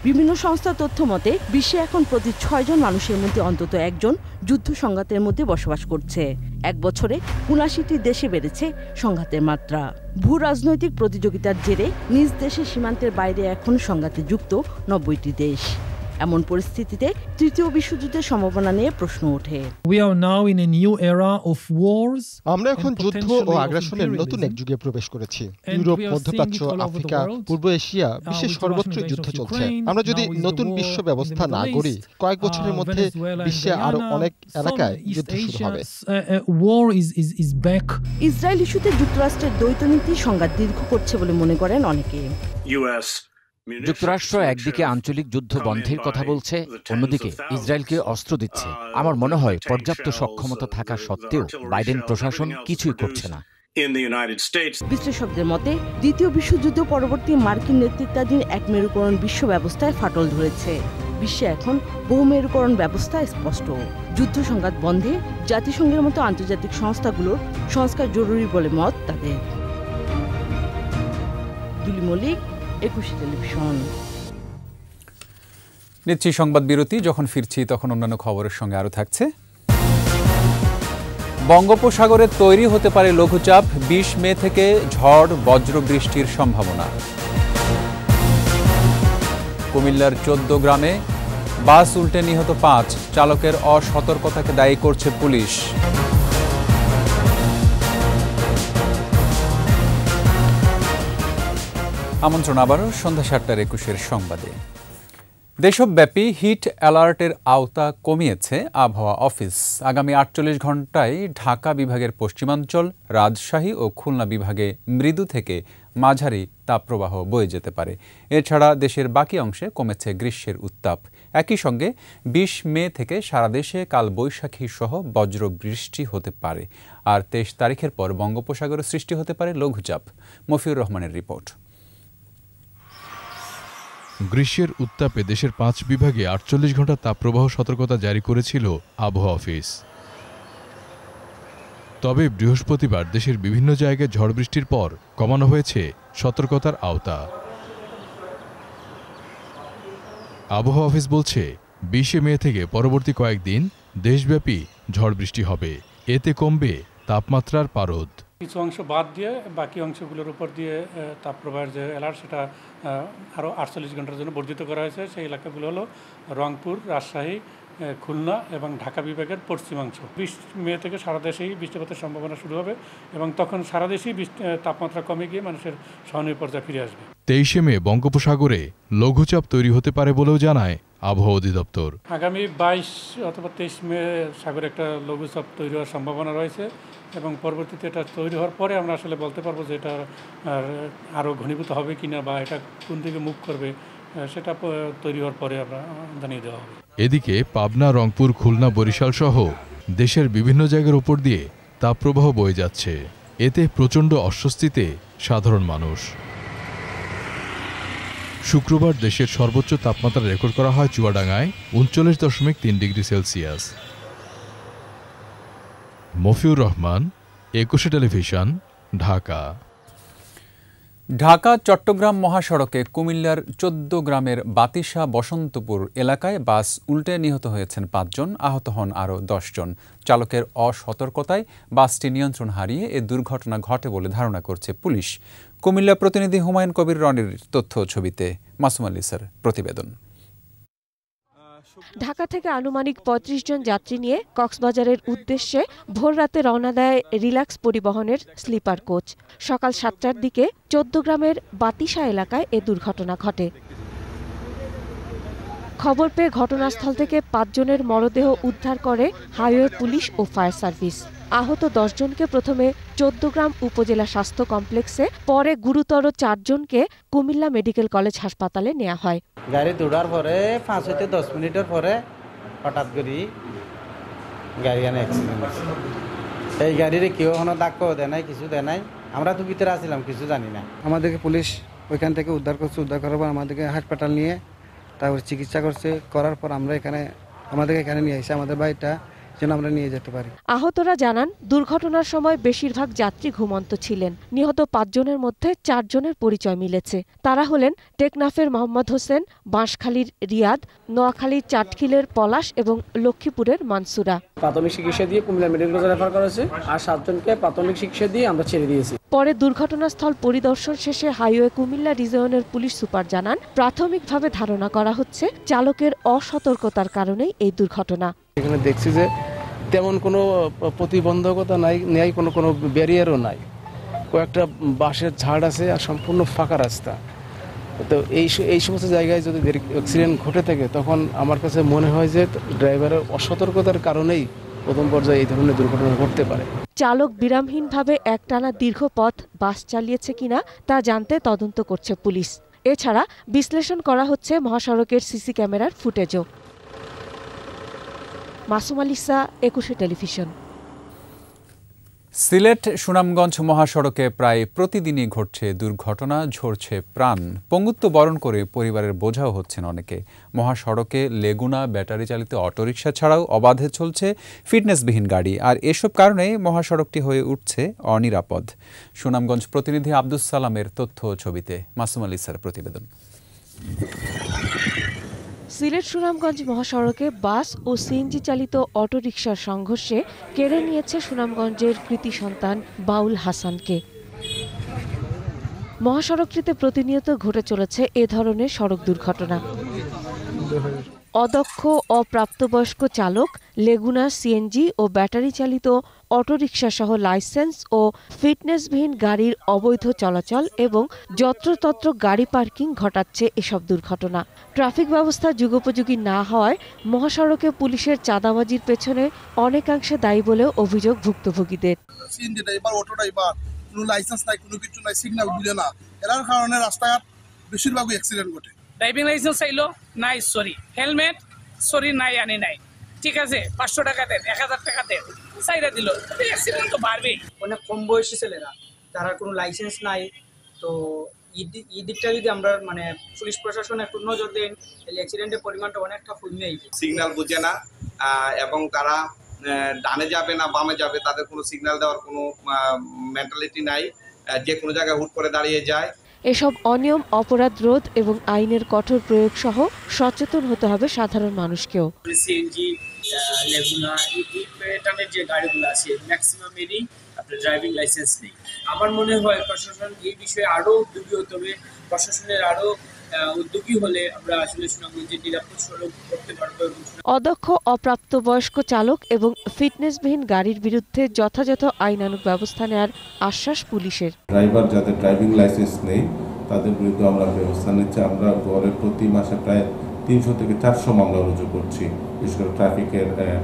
বিভিন্ন সংস্থার তথ্য মতে বিশ্বে এখন প্রতি 6 জন মানুষের মধ্যে অন্তত একজন যুদ্ধ সংঘাতের মধ্যে বসবাস করছে। 1 বছরে 79টি দেশে বেড়েছে সংঘাতের মাত্রা। ভূ রাজনৈতিক প্রতিযোগিতার জেরে নিজ দেশের সীমান্তের বাইরে এখন সংঘাতে যুক্ত 90টি দেশ। এমন পরিস্থিতিতে তৃতীয় বিশ্বযুদ্ধের সম্ভাবনা নিয়ে প্রশ্ন ওঠে। আমরা এখন যুদ্ধ ও আগ্রাসনের নতুন এক যুগে প্রবেশ করেছি। ইউরোপ, মধ্যপ্রাচ্য, আফ্রিকা, পূর্ব এশিয়া, বিশ্বের সর্বত্র যুদ্ধ চলছে। আমরা যদি নতুন বিশ্ব ব্যবস্থা না গড়ি, কয়েক বছরের মধ্যে বিশ্বে আরো অনেক এলাকায় যুদ্ধ শুরু হবে। ইসরায়েল ইস্যুতে যুক্তরাষ্ট্রের দ্বৈত নীতি সংঘাত দীর্ঘ করছে বলে মনে করেন অনেকে। যুক্তরাষ্ট্র একদিকে আঞ্চলিক যুদ্ধ বন্ধের কথা বলছে, অন্যদিকে ইসরায়েলকে অস্ত্র দিচ্ছে। আমার মনে হয় পর্যাপ্ত সক্ষমতা থাকা সত্ত্বেও বাইডেন প্রশাসন কিছুই করছে না। বিশ্লেষকদের মতে দ্বিতীয় বিশ্বযুদ্ধ পরবর্তী মার্কিন নেতৃত্বাধীন এক মেরুকরণ বিশ্ব ব্যবস্থায় ফাটল ধরেছে। বিশ্বে এখন বহুমেরুকরণ ব্যবস্থা স্পষ্ট। যুদ্ধ সংঘাত বন্ধে জাতিসংঘের মতো আন্তর্জাতিক সংস্থাগুলোর সংস্কার জরুরি বলে মত তাদের। দুলি মল্লিক, 21 টেলিভিশন। নিচ্ছি সংবাদ বিরতি। যখন ফিরছি তখন অন্যান্য খবরের সঙ্গে আরও থাকছে। বঙ্গোপসাগরে তৈরি হতে পারে লঘুচাপ, 20 মে থেকে ঝড়, বজ্র বৃষ্টির সম্ভাবনা। কুমিল্লার 14 গ্রামে বাস উল্টে নিহত 5, চালকের অসতর্কতাকে দায়ী করছে পুলিশ। আমন্ত্রণ আবারও সন্ধ্যা 7:21 সংবাদে। দেশব্যাপী হিট অ্যালার্টের আওতা কমিয়েছে আবহাওয়া অফিস। আগামী 48 ঘণ্টায় ঢাকা বিভাগের পশ্চিমাঞ্চল, রাজশাহী ও খুলনা বিভাগে মৃদু থেকে মাঝারি তাপপ্রবাহ বয়ে যেতে পারে। এছাড়া দেশের বাকি অংশে কমেছে গ্রীষ্মের উত্তাপ। একই সঙ্গে 20 মে থেকে সারা দেশে কালবৈশাখী সহ বজ্র বৃষ্টি হতে পারে। আর 23 তারিখের পর বঙ্গোপসাগরে সৃষ্টি হতে পারে লঘুচাপ। মফিউর রহমানের রিপোর্ট। গ্রীষ্মের উত্তাপে দেশের 5 বিভাগে 48 ঘণ্টা তাপপ্রবাহ সতর্কতা জারি করেছিল আবহাওয়া অফিস। তবে বৃহস্পতিবার দেশের বিভিন্ন জায়গায় ঝড় বৃষ্টির পর কমানো হয়েছে সতর্কতার আওতা। আবহাওয়া অফিস বলছে 20 মে থেকে পরবর্তী কয়েকদিন দেশব্যাপী ঝড় বৃষ্টি হবে, এতে কমবে তাপমাত্রার পারদ। কিছু অংশ বাদ দিয়ে বাকি অংশগুলোর উপর দিয়ে তাপপ্রবাহের যে অ্যালার্ট সেটা আরও 48 ঘন্টার জন্য বর্ধিত করা হয়েছে। সেই এলাকাগুলো হলো রংপুর, রাজশাহী, খুলনা এবং ঢাকা বিভাগের পশ্চিমাংশ। 20 মে থেকে সারা দেশেই বৃষ্টিপাতের সম্ভাবনা শুরু হবে এবং তখন সারা দেশেই তাপমাত্রা কমে গিয়ে মানুষের সহনীয় পর্যায়ে ফিরে আসবে। 23 মে বঙ্গোপসাগরে লঘুচাপ তৈরি হতে পারে বলেও জানায় আবহাওয়া অধিদপ্তর। আগামী 22 অথবা 23 মে সাগরে একটা লঘুচাপ তৈরি হওয়ার সম্ভাবনা রয়েছে এবং পরবর্তীতে এটা তৈরি হওয়ার পরে আমরা আসলে বলতে পারবো যে এটা আরও ঘনীভূত হবে কিনা বা এটা কোন দিকে মুখ করবে সেটা তৈরি হওয়ার পরে আমরা জানিয়ে দেওয়া হবে। এদিকে পাবনা, রংপুর, খুলনা, বরিশাল সহ দেশের বিভিন্ন জায়গার উপর দিয়ে তাপপ্রবাহ বয়ে যাচ্ছে, এতে প্রচণ্ড অস্বস্তিতে সাধারণ মানুষ। শুক্রবার দেশের সর্বোচ্চ তাপমাত্রা রেকর্ড করা হয় চুয়াডাঙ্গায় 39.3 ডিগ্রি সেলসিয়াস। মফিউর রহমান, একুশে টেলিভিশন, ঢাকা। ঢাকা চট্টগ্রাম মহাসড়কে কুমিল্লার 14 গ্রামের বাতিশা বসন্তপুর এলাকায় বাস উল্টে নিহত হয়েছেন 5 জন, আহত হন আরও 10 জন। চালকের অসতর্কতায় বাসটি নিয়ন্ত্রণ হারিয়ে এ দুর্ঘটনা ঘটে বলে ধারণা করছে পুলিশ। কুমিল্লা প্রতিনিধি হুমায়ুন কবির রনির তথ্য ছবিতে মাসুম আলিসার প্রতিবেদন। ঢাকা থেকে আনুমানিক 35 জন যাত্রী নিয়ে কক্সবাজারের উদ্দেশ্যে ভোররাতে রওনা দেয় রিল্যাক্স পরিবহনের স্লিপার কোচ। সকাল 7টার দিকে 14 গ্রামের বাতিশা এলাকায় এ দুর্ঘটনা ঘটে। খবর পেয়ে ঘটনাস্থল থেকে 5 জনের মরদেহ উদ্ধার করে হাইওয়ে পুলিশ ও ফায়ার সার্ভিস। আহত 10 জনকে প্রথমে 14 গ্রাম উপজেলা স্বাস্থ্য কমপ্লেক্সে, পরে গুরুতর 4 জনকে কুমিল্লা মেডিকেল কলেজ হাসপাতালে নেওয়া হয়। গাড়ি দৌড়ার পরে 5 থেকে 10 মিনিটের পরে হঠাৎ করে গাড়ি অ্যাক্সিডেন্ট হয়েছে। এই গাড়ির কেউ কোনো ধাক্কাও দেয় নাই, কিছু দেয় নাই। আমরা তো ভিতরে আসছিলাম, কিছু জানি না। আমাদেরকে পুলিশ ওইখান থেকে উদ্ধার করছে। উদ্ধার করার পর আমাদেরকে হাসপাতাল নিয়ে তারপর চিকিৎসা করছে। করার পর আমরা আমাদেরকে এখানে নিয়ে এসে আমাদের বাড়িটা যেন আমরা নিয়ে যেতে পারি। আহতরা জানান, দুর্ঘটনার সময় বেশিরভাগ যাত্রী ঘুমন্ত ছিলেন। নিহত 5 জনের মধ্যে 4 জনের পরিচয় মিলেছে। তারা হলেন টেকনাফের মোহাম্মদ হোসেন, বাঁশখালীর রিয়াদ, নোয়াখালীর চাটখিলের পলাশ এবং লক্ষ্মীপুরের মানসুরা। প্রাথমিক চিকিৎসা দিয়ে কুমিল্লা মেডিকেল কলেজে রেফার করা হয়েছে আর 7 জনকে প্রাথমিক চিকিৎসা দিয়ে আমরা ছেড়ে দিয়েছি। পরে দুর্ঘটনাস্থল পরিদর্শন শেষে হাইওয়ে কুমিল্লা রিজিয়নের পুলিশ সুপার জানান, প্রাথমিকভাবে ধারণা করা হচ্ছে চালকের অসতর্কতার কারণেই এই দুর্ঘটনা। এখানে দেখছি যে তেমন কোনো প্রতিবন্ধকতা নাই, কোনো ব্যারিয়ারও নাই। কয়েকটা বাঁশের ঝাড় আছে আর সম্পূর্ণ ফাঁকা রাস্তা। তো এই সমস্ত জায়গায় যদি অ্যাক্সিডেন্ট ঘটে থাকে তখন আমার কাছে মনে হয় যে ড্রাইভারের অসতর্কতার কারণেই প্রথম পর্যায়ে এই ধরনের দুর্ঘটনা ঘটতে পারে। চালক বিরামহীনভাবে একটানা দীর্ঘ পথ বাস চালিয়েছে কিনা তা জানতে তদন্ত করছে পুলিশ। এছাড়া বিশ্লেষণ করা হচ্ছে মহাসড়কের সিসি ক্যামেরার ফুটেজও। মাসুম আলিসা, একুশে টেলিভিশন। সিলেট সুনামগঞ্জ মহাসড়কে প্রায় প্রতিদিনই ঘটছে দুর্ঘটনা, ঝরছে প্রাণ। পঙ্গুত্ব বরণ করে পরিবারের বোঝাও হচ্ছেন অনেকে। মহাসড়কে লেগুনা, ব্যাটারি চালিত অটোরিকশা ছাড়াও অবাধে চলছে ফিটনেসবিহীন গাড়ি, আর এসব কারণে মহাসড়কটি হয়ে উঠছে অনিরাপদ। সুনামগঞ্জ প্রতিনিধি আব্দুস সালামের তথ্য ছবিতে মাসুম আলিসার প্রতিবেদন। সিলেট সুনামগঞ্জ মহাসড়কে বাস ও সিএনজি চালিত অটোরিকশার সংঘর্ষে কেড়ে নিয়েছে সুনামগঞ্জের কৃতি সন্তান বাউল হাসানকে। মহাসড়কটিতে প্রতিনিয়ত ঘটে চলেছে এ ধরনের সড়ক দুর্ঘটনা। অদক্ষ অপ্রাপ্তবয়স্ক চালক, লেগুনা, সিএনজি ও ব্যাটারি চালিত অটোরিকশা সহ লাইসেন্স ও ফিটনেসবিহীন গাড়ির অবৈধ চলাচল এবং যত্রতত্র গাড়ি পার্কিং ঘটাচ্ছে এসব দুর্ঘটনা। ট্রাফিক ব্যবস্থা যুগোপযোগী না হওয়ায় মহাসড়কে পুলিশের চাঁদাবাজির পেছনে অনেকাংশে দায়ী বলেও অভিযোগ ভুক্তভোগীদের। কোনো লাইসেন্স নাই, কোনো কিছু নাই, সিগন্যাল দিলে না, এর কারণে রাস্তাঘাট বেশিরভাগই অ্যাক্সিডেন্ট ঘটে। ড্রাইভিং লাইসেন্স চাইলো নাই, সরি হেলমেট, সরি নাই, আনি নাই, ঠিক আছে 500 টাকা দেন, 1000 টাকা দেন, চাইরা দিল, অ্যাক্সিডেন্ট তো বাড়বেই। অনেক কম বয়সী ছেলেরা যারা কোনো লাইসেন্স নাই, তো এই দিকটা যদি আমরা মানে পুলিশ প্রশাসন একটু নজর দেন তাহলে অ্যাক্সিডেন্টের পরিমাণটা অনেকটা কমে আসবে। সিগন্যাল বুঝে না এবং তারা ডানে যাবে না বামে যাবে, তাদের কোনো সিগন্যাল দেওয়ার কোনো মেন্টালিটি নাই, যে কোনো জায়গায় হুট করে দাঁড়িয়ে যায়। এসব অনিয়ম অপরাধ রোধ এবং আইনের কঠোর প্রয়োগ সহ সচেতন হতে হবে সাধারণ মানুষকেও। সিএনজি, লেগুনা, এই প্যাটার্নের যে গাড়িগুলো আছে ম্যাক্সিমামেরই আপনার ড্রাইভিং লাইসেন্স নেই। আমার মনে হয় প্রশাসন এই বিষয়ে আরও উদ্যোগী হতে হবে। প্রশাসনের আরও উদ্যোগী হলে আমরা আসলে সুনামগঞ্জে নিরাপদ সড়ক করতে পারবো। অদক্ষ অপ্রাপ্তবয়স্ক চালক এবং ফিটনেসবিহীন গাড়ির বিরুদ্ধে যথাযথ আইনানুগ ব্যবস্থা নেওয়ার আশ্বাস পুলিশের। ড্রাইভার যাদের ড্রাইভিং লাইসেন্স নেই তাদের বিরুদ্ধে আমরা ব্যবস্থা নিচ্ছি। আমরা গড়ে প্রতি মাসে প্রায় 300 থেকে 400 মামলা রুজু করছি, বিশেষ করে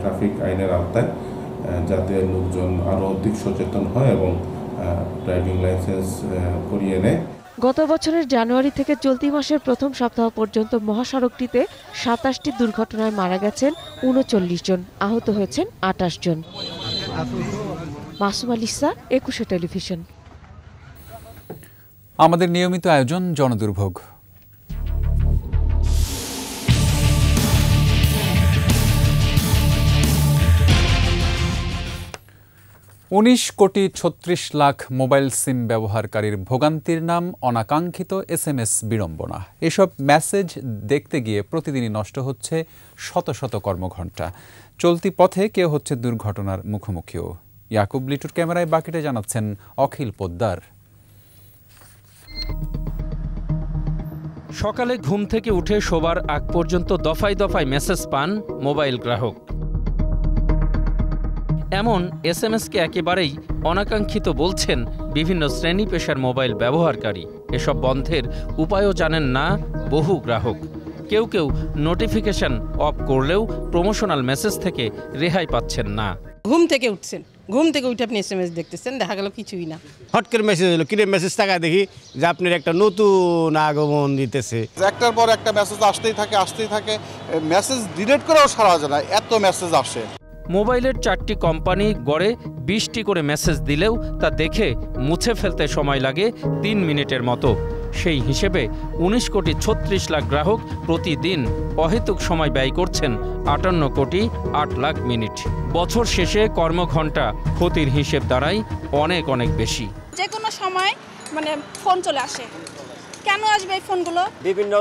ট্রাফিক আইনের আওতায়, যাতে লোকজন আরও অধিক সচেতন হয় এবং ড্রাইভিং লাইসেন্স করিয়ে নেয়। গত বছরের জানুয়ারি থেকে চলতি মাসের প্রথম সপ্তাহ পর্যন্ত মহাসড়কটিতে 27টি দুর্ঘটনায় মারা গেছেন 39 জন, আহত হয়েছেন 28 জন। মাসুম আলিসা, একুশে টেলিভিশন। আমাদের নিয়মিত আয়োজন জনদুর্ভোগ। $19,36,00,000 মোবাইল সিম ব্যবহারকারীর ভোগান্তির নাম অনাকাঙ্ক্ষিত SMS বিড়ম্বনা। এসব মেসেজ দেখতে গিয়ে প্রতিদিনই নষ্ট হচ্ছে শত শত কর্মঘণ্টা। চলতি পথে কেউ হচ্ছে দুর্ঘটনার মুখোমুখিও। ইয়াকুব লিটুর ক্যামেরায় বাকিটা জানাচ্ছেন অখিল পোদ্দার। সকালে ঘুম থেকে উঠে শোবার আগ পর্যন্ত দফায় দফায় মেসেজ পান মোবাইল গ্রাহক। এমন এসএমএসকে একেবারেই অনাকাঙ্ক্ষিত বলছেন বিভিন্ন শ্রেণী পেশার মোবাইল ব্যবহারকারী। এসব বন্ধের উপায়ও জানেন না বহু গ্রাহক। কেউ কেউ নোটিফিকেশন অফ করলেও প্রমোশনাল মেসেজ থেকে রেহাই পাচ্ছেন না। ঘুম থেকে উঠছেন, ঘুম থেকে উঠে আপনি এসএমএস দেখতেছেন, দেখা গেল কিছুই না। হট করে মেসেজ হলো, কিরে মেসেজ টাকায় দেখি যে আপনার একটা নতুন আগমন দিতেছে। একটার পর একটা মেসেজ আসতেই থাকে, মেসেজ ডিলিট করেও সারা যায় না, এত মেসেজ আসে। মোবাইলের 4টি কোম্পানি গড়ে 20টি করে মেসেজ দিলেও তা দেখে মুছে ফেলতে সময় লাগে 3 মিনিটের মতো। সেই হিসেবে 19,36,00,000 গ্রাহক প্রতিদিন অহেতুক সময় ব্যয় করছেন 58,08,00,000 মিনিট। বছর শেষে কর্মঘণ্টা ক্ষতির হিসেব দাঁড়ায় অনেক অনেক বেশি। যে কোনো সময় ফোন চলে আসে, কেন আসবে এই ফোনগুলো? বিভিন্ন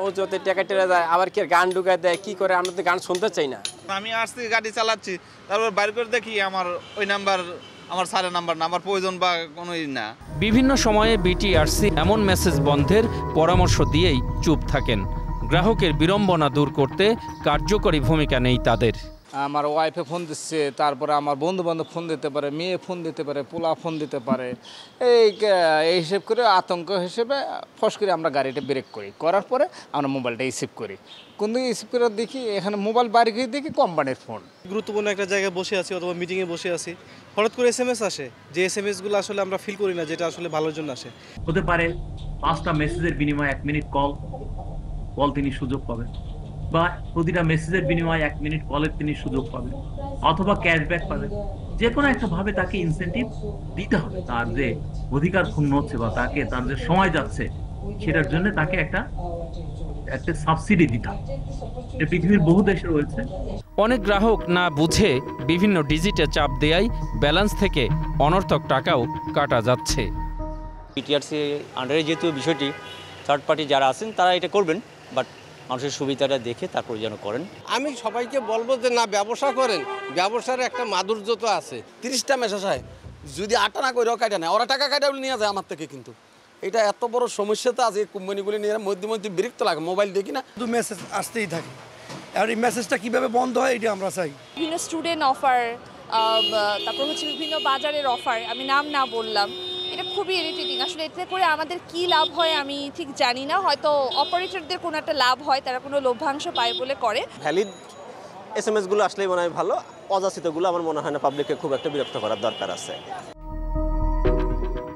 ওজোতে টাকা টেরা যায়, আবার কি গান ঢুকায় দেয়, কি করে আমরা তো গান শুনতে চাই না। আমি আসছি গাড়ি চালাচ্ছি, তারপর বাইরে করে দেখি আমার ওই নাম্বার আমার স্যারের নাম্বার না, আমার প্রয়োজন বা কোনোই না। বিভিন্ন সময়ে বিটিআরসি এমন মেসেজ বন্ধের পরামর্শ দিয়েই চুপ থাকেন। গ্রাহকের বিড়ম্বনা দূর করতে কার্যকরী ভূমিকা নেই তাদের। আমার ওয়াইফে ফোন দিচ্ছে, তারপরে আমার বন্ধু বান্ধব ফোন দিতে পারে, মেয়ে ফোন দিতে পারে, পোলা ফোন দিতে পারে। এই হিসেব করে আতঙ্ক হিসেবে ফস করে আমরা গাড়িটা ব্রেক করার পরে আমরা মোবাইলটা রিসিভ করি। কিন্তু রিসিভ করে দেখি এখানে মোবাইল বাড়ি গিয়ে দেখি কোম্পানির ফোন। গুরুত্বপূর্ণ একটা জায়গায় বসে আছি অথবা মিটিংয়ে বসে আছি, হঠাৎ করে এসএমএস আসে, যে এসএমএসগুলো আসলে আমরা ফিল করি না, যেটা আসলে ভালোর জন্য আসে। হতে পারে 5টা মেসেজের বিনিময়ে 1 মিনিট কল তিনি সুযোগ পাবেন, বা প্রতিটা মেসেজের বিনিময়ে 1 মিনিট কলের তিনি সুযোগ পাবেন, অথবা ক্যাশব্যাক পাবেন। যে কোনো একটা ভাবে তাকে ইনসেন্টিভ দিতে হবে। তার যে অধিকার ক্ষুণ্ণ হচ্ছে বা তার যে সময় যাচ্ছে সেটার জন্য তাকে একটা সাবসিডি দিতে হবে। এটা পৃথিবীর বহু দেশে রয়েছে। অনেক গ্রাহক না বুঝে বিভিন্ন ডিজিটে চাপ দেয়ায় ব্যালেন্স থেকে অনর্থক টাকাও কাটা যাচ্ছে। বিটিআরসি আন্ডারে যেহেতু বিষয়টি থার্ড পার্টি যারা আছেন তারা এটা করবেন, বাট মানুষের সুবিধাটা দেখে তারপর যেন করেন। আমি সবাইকে বলবো যে না, ব্যবসা করেন, ব্যবসার একটা মাধুর্য তো আছে। 30টা মেসেজ হয়, যদি 8টা না করেও কাটা নেয়, ওরা টাকা কাটা নিয়ে যায় আমার থেকে। কিন্তু এটা এত বড় সমস্যা তো আছে, কোম্পানিগুলি নিয়ে মধ্যে বিরক্ত লাগে। মোবাইল দেখি না, শুধু মেসেজ আসতেই থাকে, আর এই মেসেজটা কীভাবে বন্ধ হয় এটা আমরা চাই। বিভিন্ন স্টুডেন্ট অফার, তারপর হচ্ছে বিভিন্ন বাজারের অফার, আমি নাম না বললাম, এটা খুবই ইরিটেটিং। আসলে এতে করে আমাদের কি লাভ হয় আমি ঠিক জানি না। হয়তো অপারেটরদের কোনো একটা লাভ হয়, তারা কোনো লভ্যাংশ পায় বলে করে। ভ্যালিড এসএমএসগুলো আসলেই মনে হয় ভালো, অযাচিতগুলো আমার মনে হয় না পাবলিককে খুব একটা বিরক্ত করার দরকার আছে।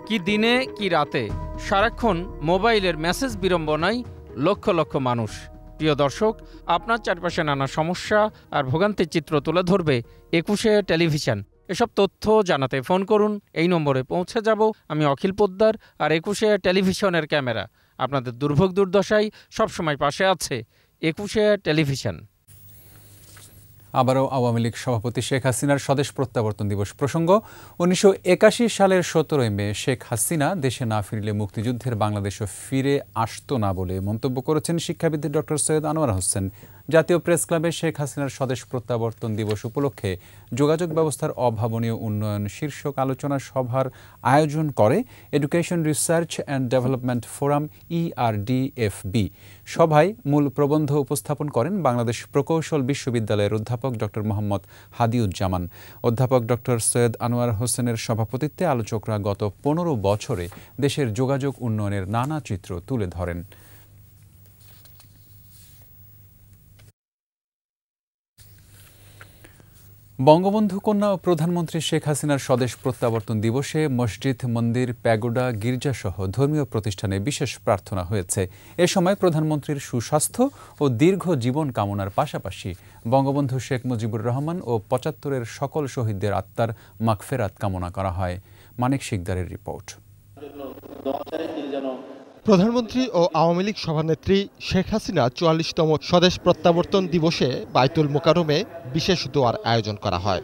কি দিনে কি রাতে সারাক্ষণ মোবাইলের মেসেজ বিড়ম্বনায় লক্ষ লক্ষ মানুষ। প্রিয় দর্শক, আপনার চারপাশে নানা সমস্যা আর ভোগান্তির চিত্র তুলে ধরবে 21শে টেলিভিশন। এসব তথ্য জানাতে ফোন করুন, এই নম্বরে পৌঁছে যাব আমি অখিল পোদ্দার। আর 21শে টেলিভিশনের ক্যামেরা আপনাদের দুর্ভোগ দুর্দশায় সবসময় পাশে আছে। 21শে টেলিভিশন। আবারও আওয়ামী লীগ সভাপতি শেখ হাসিনার স্বদেশ প্রত্যাবর্তন দিবস প্রসঙ্গ। 1981 সালের 17 মে শেখ হাসিনা দেশে না ফিরলে মুক্তিযুদ্ধের বাংলাদেশও ফিরে আসতো না বলে মন্তব্য করেছেন শিক্ষাবিদ ডক্টর সৈয়দ আনোয়ার হোসেন। জাতীয় প্রেস ক্লাবে শেখ হাসিনার স্বদেশ প্রত্যাবর্তন দিবস উপলক্ষে যোগাযোগ ব্যবস্থার অভাবনীয় উন্নয়ন শীর্ষক আলোচনা সভার আয়োজন করে education research and development forum ERDFB। সভায় মূল প্রবন্ধ উপস্থাপন করেন বাংলাদেশ প্রকৌশল বিশ্ববিদ্যালয়ের অধ্যাপক ডক্টর মোহাম্মদ হাদিউজ্জামান। অধ্যাপক ডক্টর সৈয়দ আনোয়ার হোসেনের সভাপতিত্বে আলোচকরা গত 15 বছরে দেশের যোগাযোগ উন্নয়নের নানা চিত্র তুলে ধরেন। বঙ্গবন্ধু কন্যা ও প্রধানমন্ত্রী শেখ হাসিনার স্বদেশ প্রত্যাবর্তন দিবসে মসজিদ, মন্দির, প্যাগোডা, গির্জাসহ ধর্মীয় প্রতিষ্ঠানে বিশেষ প্রার্থনা হয়েছে। এ সময় প্রধানমন্ত্রীর সুস্বাস্থ্য ও দীর্ঘ জীবন কামনার পাশাপাশি বঙ্গবন্ধু শেখ মুজিবুর রহমান ও 75-এর সকল শহীদদের আত্মার মাগফেরাত কামনা করা হয়। মানিক শিকদারের রিপোর্ট। প্রধানমন্ত্রী ও আওয়ামী লীগ সভানেত্রী শেখ হাসিনা 44তম স্বদেশ প্রত্যাবর্তন দিবসে বাইতুল মোকাররমে বিশেষ দোয়ার আয়োজন করা হয়।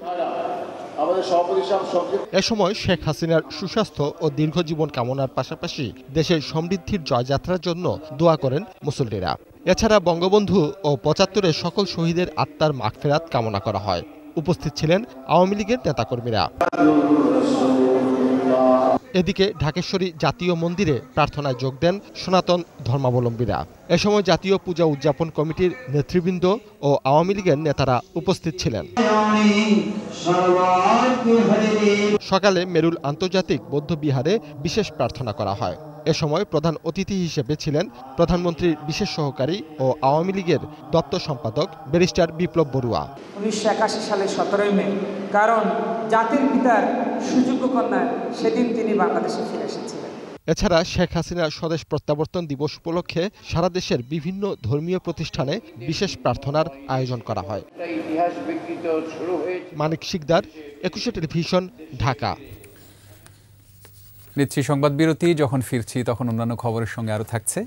এ সময় শেখ হাসিনার সুস্বাস্থ্য ও দীর্ঘজীবন কামনার পাশাপাশি দেশের সমৃদ্ধির জয়যাত্রার জন্য দোয়া করেন মুসল্লিরা। এছাড়া বঙ্গবন্ধু ও 75-এর সকল শহীদের আত্মার মাগফিরাত কামনা করা হয়। উপস্থিত ছিলেন আওয়ামী লীগের নেতাকর্মীরা। এদিকে ঢাকেশ্বরী জাতীয় মন্দিরে প্রার্থনায় যোগ দেন সনাতন ধর্মাবলম্বীরা। এ সময় জাতীয় পূজা উদযাপন কমিটির নেতৃবৃন্দ ও আওয়ামী লীগের নেতারা উপস্থিত ছিলেন। সকালে মেরুল আন্তর্জাতিক বৌদ্ধ বিহারে বিশেষ প্রার্থনা করা হয়। এ সময় প্রধান অতিথি হিসেবে ছিলেন প্রধানমন্ত্রীর বিশেষ সহকারী ও আওয়ামী লীগের দপ্তর সম্পাদক ব্যারিস্টার বিপ্লব বড়ুয়া। 1981 সালের 17 মে, কারণ জাতির পিতার সুযোগ্য কন্যা সেদিন তিনি বাংলাদেশে ফিরে এসেছিলেন। এছাড়া শেখ হাসিনার স্বদেশ প্রত্যাবর্তন দিবস উপলক্ষে সারা দেশের বিভিন্ন ধর্মীয় প্রতিষ্ঠানে বিশেষ প্রার্থনার আয়োজন করা হয়। মানিক শিকদার, 21 টেলিভিশন, ঢাকা। নিচ্ছি সংবাদ বিরতি। যখন ফিরছি তখন অন্যান্য খবরের সঙ্গে আরও থাকছে।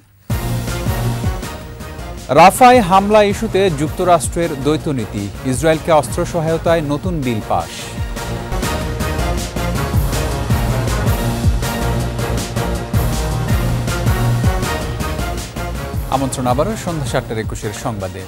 রাফায় হামলা ইস্যুতে যুক্তরাষ্ট্রের দ্বৈত নীতি, ইসরায়েলকে অস্ত্র সহায়তায় নতুন বিল পাস। আমন্ত্রণ আবারও সন্ধ্যা 7:21 সংবাদে।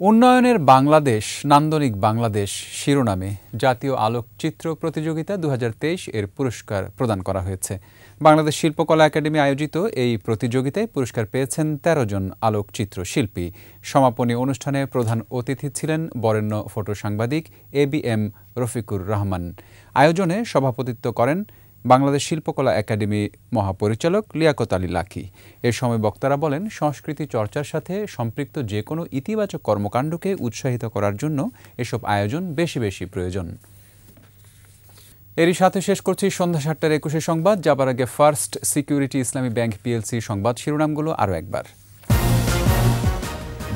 উন্নয়নের বাংলাদেশ, নান্দনিক বাংলাদেশ শিরোনামে জাতীয় আলোকচিত্র প্রতিযোগিতা 2023 এর পুরস্কার প্রদান করা হয়েছে। বাংলাদেশ শিল্পকলা একাডেমি আয়োজিত এই প্রতিযোগিতায় পুরস্কার পেয়েছেন 13 জন আলোকচিত্র শিল্পী। সমাপনী অনুষ্ঠানে প্রধান অতিথি ছিলেন বরেণ্য ফটো সাংবাদিক ABM রফিকুর রহমান। আয়োজনে সভাপতিত্ব করেন বাংলাদেশ শিল্পকলা একাডেমি মহাপরিচালক লিয়াকত আলী লাকি। এর সময় বক্তারা বলেন, সংস্কৃতি চর্চার সাথে সম্পৃক্ত যে কোনো ইতিবাচক কর্মকাণ্ডকে উৎসাহিত করার জন্য এসব আয়োজন বেশি বেশি প্রয়োজন। এরই সাথে শেষ করছি সন্ধ্যা 7:21 সংবাদ। যাবার আগে ফার্স্ট সিকিউরিটি ইসলামী ব্যাংক PLC সংবাদ শিরোনামগুলো আরও একবার।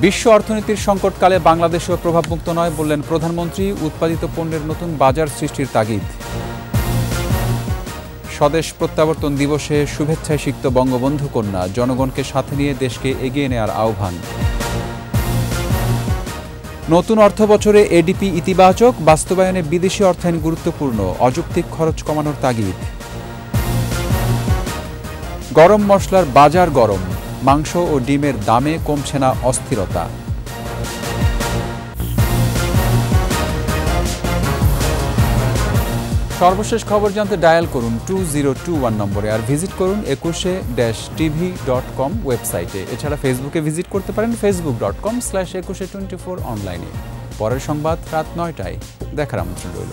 বিশ্ব অর্থনীতির সংকটকালে বাংলাদেশও প্রভাবমুক্ত নয় বললেন প্রধানমন্ত্রী, উৎপাদিত পণ্যের নতুন বাজার সৃষ্টির তাগিদ। স্বদেশ প্রত্যাবর্তন দিবসে শুভেচ্ছায় সিক্ত বঙ্গবন্ধু কন্যা, জনগণকে সাথে নিয়ে দেশকে এগিয়ে নেওয়ার আহ্বান। নতুন অর্থবছরে ADP ইতিবাচক, বাস্তবায়নে বিদেশি অর্থায়ন গুরুত্বপূর্ণ, অযৌক্তিক খরচ কমানোর তাগিদ। গরম মশলার বাজার গরম, মাংস ও ডিমের দামে কমছে না অস্থিরতা। সর্বশেষ খবর জানতে ডায়াল করুন 2021 নম্বরে, আর ভিজিট করুন 21-tv.com ওয়েবসাইটে। এছাড়া ফেসবুকে ভিজিট করতে পারেন facebook.com/2124 অনলাইনে। পরের সংবাদ রাত 9টায় দেখার আমন্ত্রণ রইল।